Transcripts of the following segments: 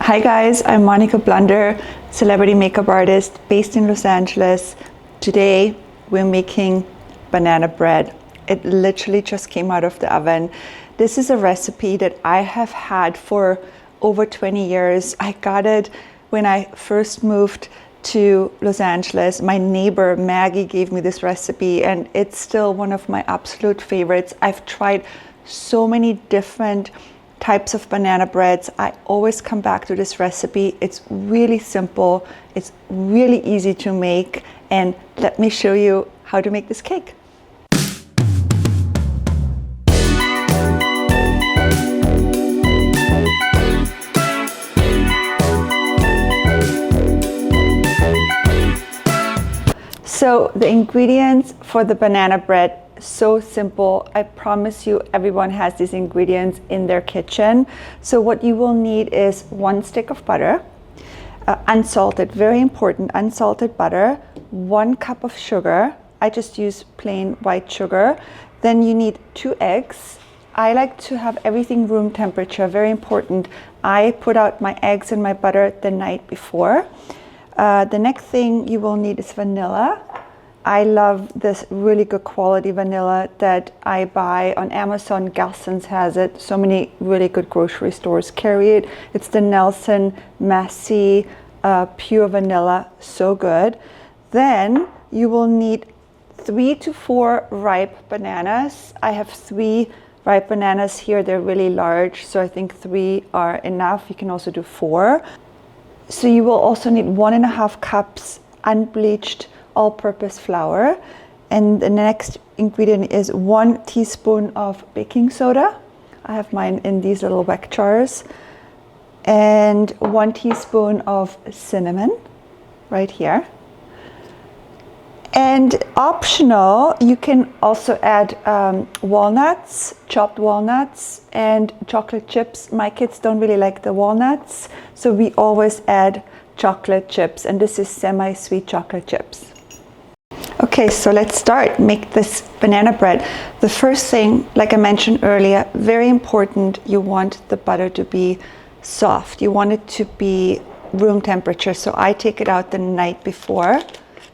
Hi guys, I'm Monika Blunder, celebrity makeup artist based in Los Angeles. Today we're making banana bread. It literally just came out of the oven. This is a recipe that I have had for over 20 years. I got it when I first moved to Los Angeles. My neighbor Maggie gave me this recipe and it's still one of my absolute favorites. I've tried so many different types of banana breads. I always come back to this recipe. It's really simple, it's really easy to make, and let me show you how to make this cake. So the ingredients for the banana bread, so simple. I promise you everyone has these ingredients in their kitchen. So what you will need is 1 stick of butter, unsalted, very important, unsalted butter, 1 cup of sugar. I just use plain white sugar. Then you need 2 eggs. I like to have everything room temperature, very important. I put out my eggs and my butter the night before. The next thing you will need is vanilla. I love this really good quality vanilla that I buy on Amazon. Gelson's has it. So many really good grocery stores carry it. It's the Nelson Massey pure vanilla, so good. Then you will need 3 to 4 ripe bananas. I have 3 ripe bananas here. They're really large, so I think 3 are enough. You can also do 4. So you will also need 1.5 cups unbleached all-purpose flour, and the next ingredient is 1 teaspoon of baking soda. I have mine in these little Weck jars, and 1 teaspoon of cinnamon right here. And optional, you can also add walnuts, chopped walnuts, and chocolate chips. My kids don't really like the walnuts, so we always add chocolate chips, and this is semi-sweet chocolate chips. Okay, so let's start, make this banana bread. The first thing, like I mentioned earlier, very important, you want the butter to be soft. You want it to be room temperature, so I take it out the night before.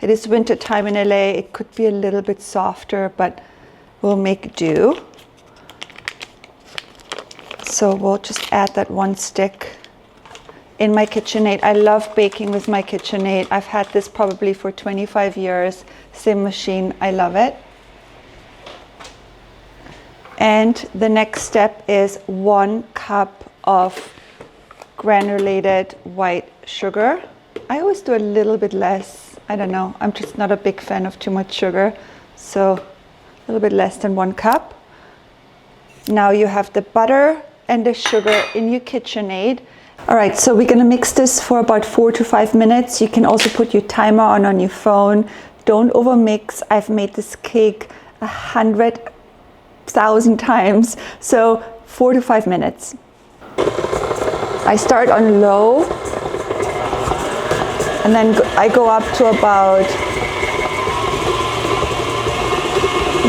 It is winter time in LA, it could be a little bit softer, but we'll make do. So we'll just add that 1 stick in my KitchenAid. I love baking with my KitchenAid. I've had this probably for 25 years. Same machine, I love it. And the next step is 1 cup of granulated white sugar. I always do a little bit less. I don't know, I'm just not a big fan of too much sugar. So a little bit less than 1 cup. Now you have the butter and the sugar in your KitchenAid. All right, so we're gonna mix this for about 4 to 5 minutes. You can also put your timer on your phone. Don't overmix. I've made this cake 100,000 times. So 4 to 5 minutes. I start on low, and then I go up to about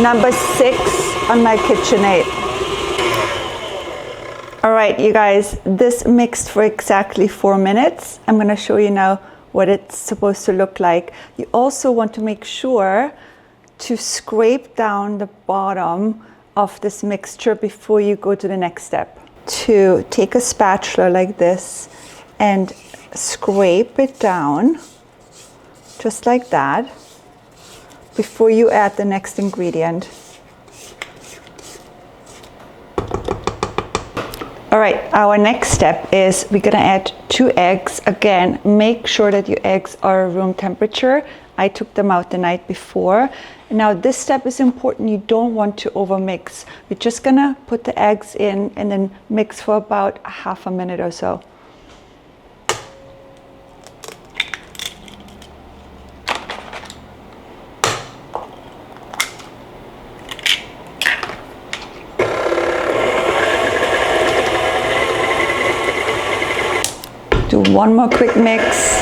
number 6 on my KitchenAid. All right, you guys, this mixed for exactly 4 minutes. I'm gonna show you now what it's supposed to look like. You also want to make sure to scrape down the bottom of this mixture before you go to the next step. To take a spatula like this and scrape it down, just like that, before you add the next ingredient. All right, our next step is we're gonna add 2 eggs. Again, make sure that your eggs are room temperature. I took them out the night before. Now this step is important. You don't want to overmix. We're just gonna put the eggs in and then mix for about half a minute or so. Do 1 more quick mix.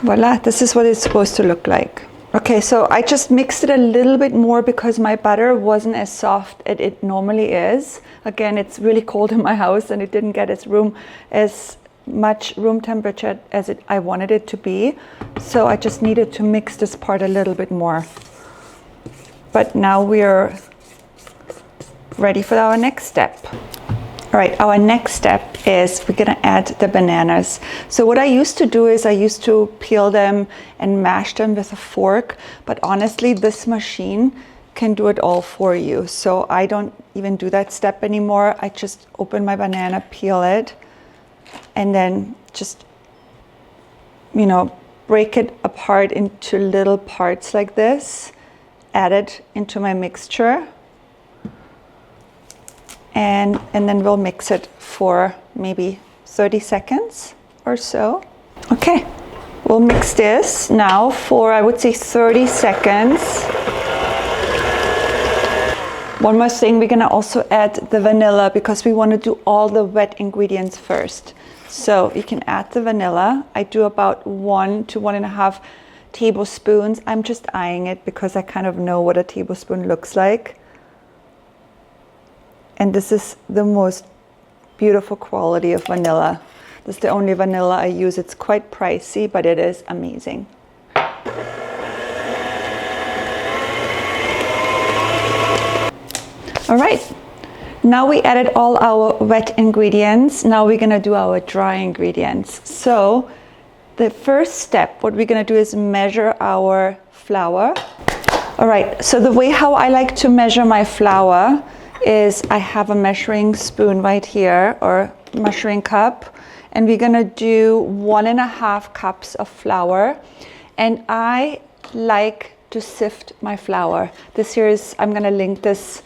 Voila, this is what it's supposed to look like. Okay, so I just mixed it a little bit more because my butter wasn't as soft as it normally is. Again, it's really cold in my house and it didn't get as much room temperature as I wanted it to be. So I just needed to mix this part a little bit more. But now we're ready for our next step. All right, our next step is we're gonna add the bananas. So what I used to do is I used to peel them and mash them with a fork, but honestly, this machine can do it all for you. So I don't even do that step anymore. I just open my banana, peel it, and then just, you know, break it apart into little parts like this, add it into my mixture. And then we'll mix it for maybe 30 seconds or so. Okay, we'll mix this now for, I would say, 30 seconds. One more thing, we're gonna also add the vanilla because we wanna do all the wet ingredients first. So you can add the vanilla. I do about 1 to 1.5 tablespoons. I'm just eyeing it because I kind of know what a tablespoon looks like. And this is the most beautiful quality of vanilla. This is the only vanilla I use. It's quite pricey, but it is amazing. All right, now we added all our wet ingredients. Now we're gonna do our dry ingredients. So the first step, what we're gonna do is measure our flour. All right, so the way how I like to measure my flour is I have a measuring spoon right here, or measuring cup, and we're gonna do 1.5 cups of flour. And I like to sift my flour. This here is, I'm gonna link this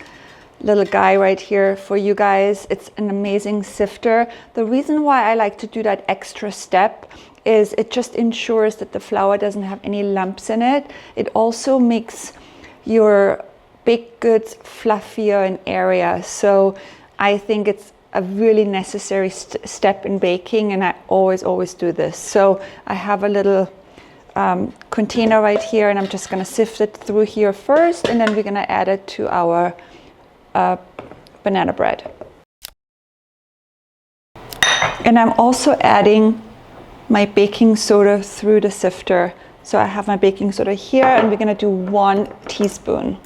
little guy right here for you guys. It's an amazing sifter. The reason why I like to do that extra step is it just ensures that the flour doesn't have any lumps in it. It also makes your baked goods fluffier and airier. So I think it's a really necessary step in baking, and I always do this. So I have a little container right here, and I'm just gonna sift it through here first, and then we're gonna add it to our banana bread. And I'm also adding my baking soda through the sifter. So I have my baking soda here, and we're gonna do 1 teaspoon.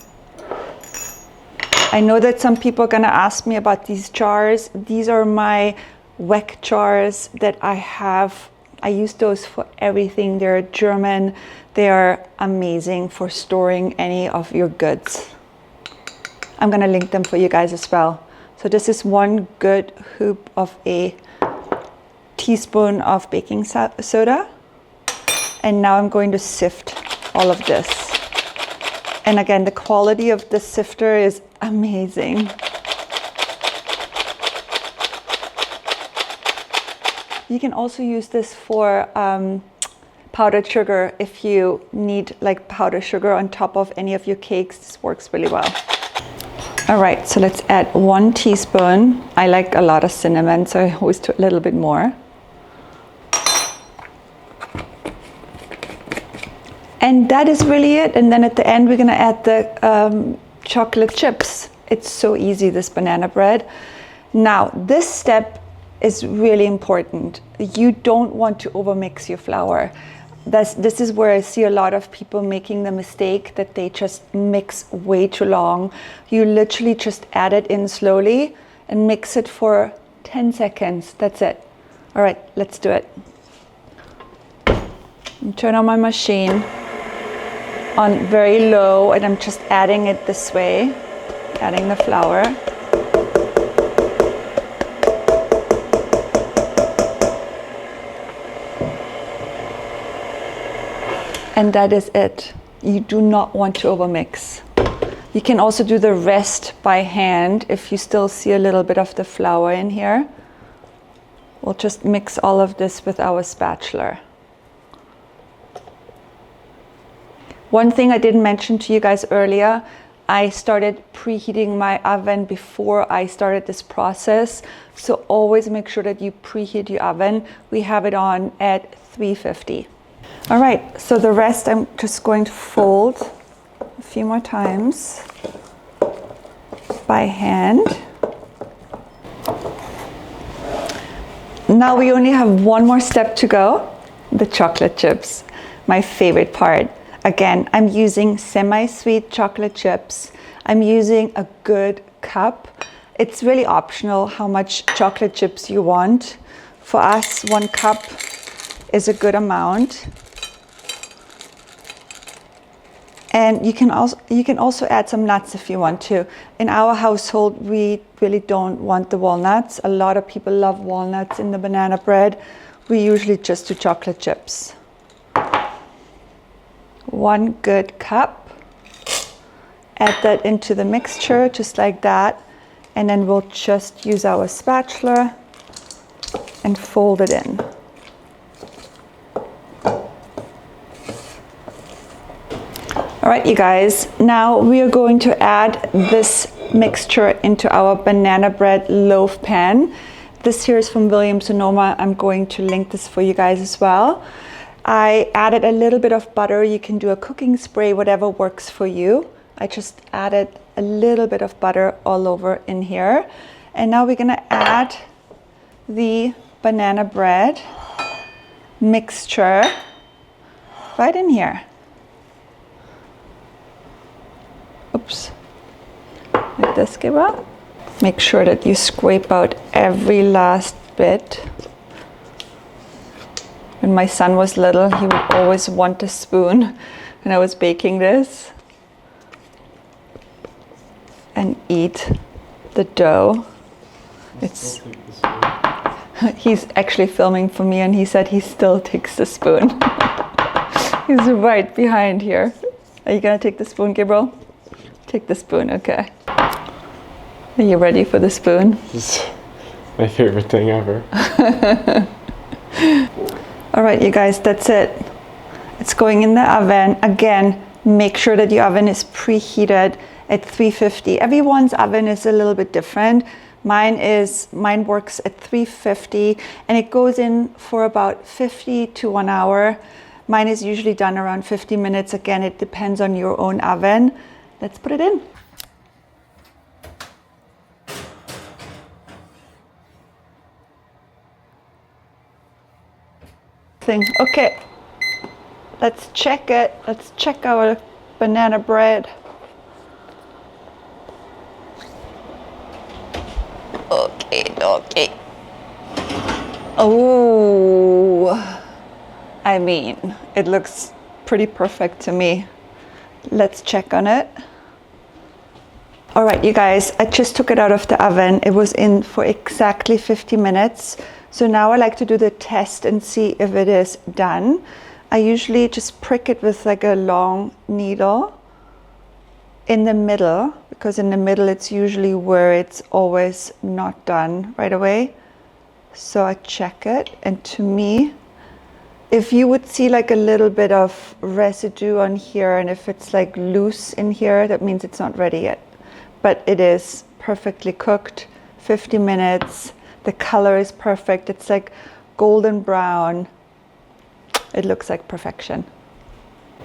I know that some people are gonna ask me about these jars. These are my Weck jars that I have. I use those for everything. They're German. They are amazing for storing any of your goods. I'm gonna link them for you guys as well. So this is 1 good hoop of a teaspoon of baking soda. And now I'm going to sift all of this. And again, the quality of this sifter is amazing. You can also use this for powdered sugar. If you need like powdered sugar on top of any of your cakes, this works really well. All right, so let's add 1 teaspoon. I like a lot of cinnamon, so I always do a little bit more. And that is really it. And then at the end, we're gonna add the chocolate chips. It's so easy, this banana bread. Now, this step is really important. You don't want to overmix your flour. This is where I see a lot of people making the mistake that they just mix way too long. You literally just add it in slowly and mix it for 10 seconds. That's it. All right, let's do it. Turn on my machine on very low, and I'm just adding it this way, adding the flour. And that is it. You do not want to overmix. You can also do the rest by hand if you still see a little bit of the flour in here. We'll just mix all of this with our spatula. One thing I didn't mention to you guys earlier, I started preheating my oven before I started this process. So always make sure that you preheat your oven. We have it on at 350. All right, so the rest I'm just going to fold a few more times by hand. Now we only have one more step to go, the chocolate chips, my favorite part. Again, I'm using semi-sweet chocolate chips. I'm using a good cup. It's really optional how much chocolate chips you want. For us, 1 cup is a good amount. And you can also add some nuts if you want to. In our household, we really don't want the walnuts. A lot of people love walnuts in the banana bread. We usually just do chocolate chips. 1 good cup. Add that into the mixture just like that. And then we'll just use our spatula and fold it in. All right, you guys, now we are going to add this mixture into our banana bread loaf pan. This here is from Williams Sonoma. I'm going to link this for you guys as well. I added a little bit of butter. You can do a cooking spray, whatever works for you. I just added a little bit of butter all over in here. And now we're gonna add the banana bread mixture right in here. Oops, like this, Gabriel. Make sure that you scrape out every last bit. When my son was little, he would always want a spoon when I was baking this and eat the dough. He's actually filming for me and he said he still takes the spoon. He's right behind here. Are you gonna take the spoon, Gabriel? Take the spoon, okay. Are you ready for the spoon? This is my favorite thing ever. All right, you guys, that's it. It's going in the oven. Again, make sure that your oven is preheated at 350. Everyone's oven is a little bit different. Mine works at 350 and it goes in for about 50 to 1 hour. Mine is usually done around 50 minutes. Again, it depends on your own oven. Let's put it in. Okay, let's check it. Let's check our banana bread. Okay. Oh, I mean, it looks pretty perfect to me. Let's check on it. All right, you guys, I just took it out of the oven. It was in for exactly 50 minutes. So now I like to do the test and see if it is done. I usually just prick it with like a long needle in the middle, because in the middle it's usually where it's always not done right away. So I check it, and to me, if you would see like a little bit of residue on here and if it's like loose in here, that means it's not ready yet. But it is perfectly cooked, 50 minutes. The color is perfect. It's like golden brown. It looks like perfection.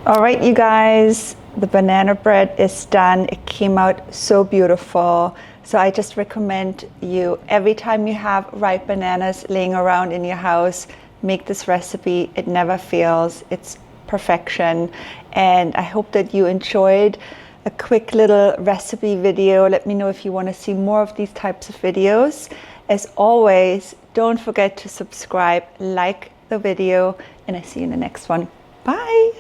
All right, you guys, the banana bread is done. It came out so beautiful. So I just recommend you, every time you have ripe bananas laying around in your house, make this recipe. It never fails. It's perfection. And I hope that you enjoyed a quick little recipe video. Let me know if you want to see more of these types of videos. As always, don't forget to subscribe, like the video, and I see you in the next one. Bye.